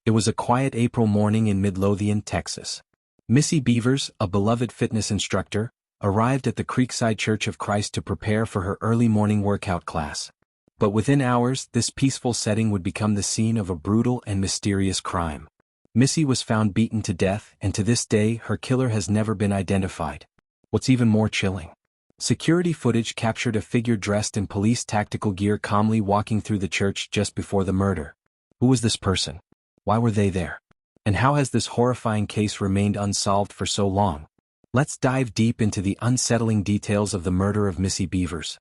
It was a quiet April morning in Midlothian, Texas. Missy Bevers, a beloved fitness instructor, arrived at the Creekside Church of Christ to prepare for her early morning workout class. But within hours, this peaceful setting would become the scene of a brutal and mysterious crime. Missy was found beaten to death, and to this day, her killer has never been identified. What's even more chilling? Security footage captured a figure dressed in police tactical gear calmly walking through the church just before the murder. Who was this person? Why were they there? And how has this horrifying case remained unsolved for so long? Let's dive deep into the unsettling details of the murder of Missy Bevers.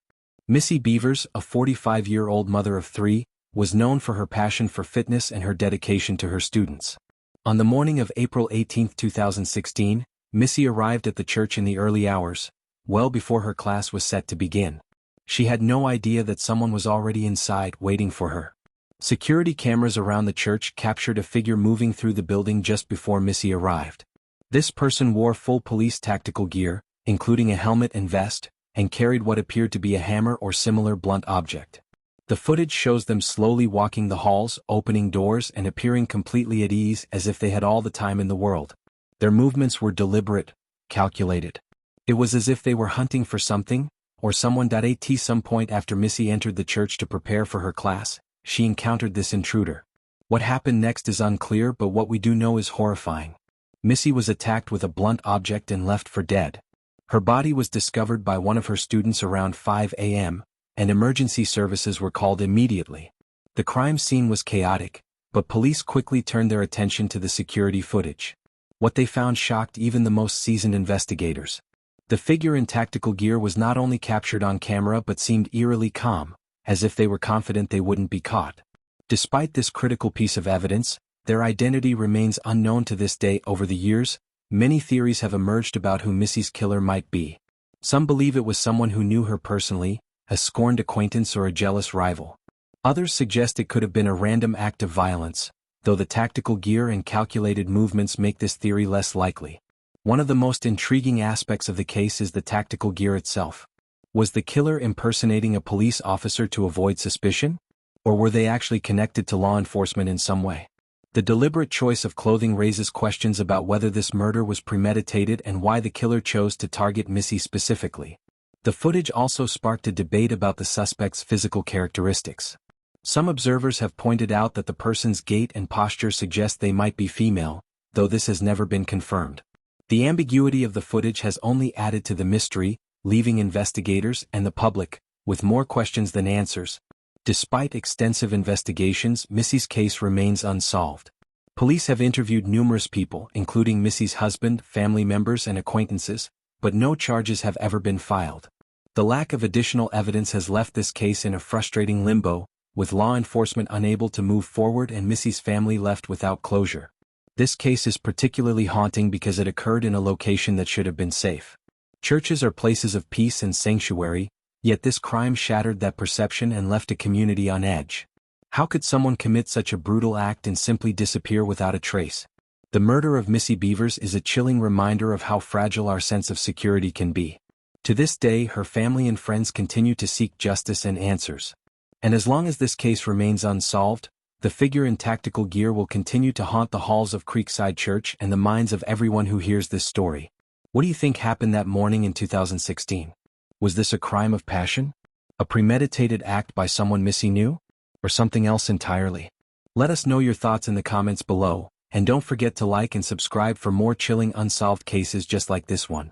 Missy Bevers, a 45-year-old mother of 3, was known for her passion for fitness and her dedication to her students. On the morning of April 18, 2016, Missy arrived at the church in the early hours, well before her class was set to begin. She had no idea that someone was already inside waiting for her. Security cameras around the church captured a figure moving through the building just before Missy arrived. This person wore full police tactical gear, including a helmet and vest, and carried what appeared to be a hammer or similar blunt object. The footage shows them slowly walking the halls, opening doors, and appearing completely at ease as if they had all the time in the world. Their movements were deliberate, calculated. It was as if they were hunting for something, or someone. At some point after Missy entered the church to prepare for her class, she encountered this intruder. What happened next is unclear, but what we do know is horrifying. Missy was attacked with a blunt object and left for dead. Her body was discovered by one of her students around 5 a.m., and emergency services were called immediately. The crime scene was chaotic, but police quickly turned their attention to the security footage. What they found shocked even the most seasoned investigators. The figure in tactical gear was not only captured on camera but seemed eerily calm, as if they were confident they wouldn't be caught. Despite this critical piece of evidence, their identity remains unknown to this day. Over the years, many theories have emerged about who Missy's killer might be. Some believe it was someone who knew her personally, a scorned acquaintance or a jealous rival. Others suggest it could have been a random act of violence, though the tactical gear and calculated movements make this theory less likely. One of the most intriguing aspects of the case is the tactical gear itself. Was the killer impersonating a police officer to avoid suspicion? Or were they actually connected to law enforcement in some way? The deliberate choice of clothing raises questions about whether this murder was premeditated and why the killer chose to target Missy specifically. The footage also sparked a debate about the suspect's physical characteristics. Some observers have pointed out that the person's gait and posture suggest they might be female, though this has never been confirmed. The ambiguity of the footage has only added to the mystery, leaving investigators and the public with more questions than answers. Despite extensive investigations, Missy's case remains unsolved. Police have interviewed numerous people, including Missy's husband, family members, and acquaintances, but no charges have ever been filed. The lack of additional evidence has left this case in a frustrating limbo, with law enforcement unable to move forward and Missy's family left without closure. This case is particularly haunting because it occurred in a location that should have been safe. Churches are places of peace and sanctuary, yet this crime shattered that perception and left a community on edge. How could someone commit such a brutal act and simply disappear without a trace? The murder of Missy Bevers is a chilling reminder of how fragile our sense of security can be. To this day, her family and friends continue to seek justice and answers. And as long as this case remains unsolved, the figure in tactical gear will continue to haunt the halls of Creekside Church and the minds of everyone who hears this story. What do you think happened that morning in 2016? Was this a crime of passion? A premeditated act by someone Missy knew? Or something else entirely? Let us know your thoughts in the comments below, and don't forget to like and subscribe for more chilling unsolved cases just like this one.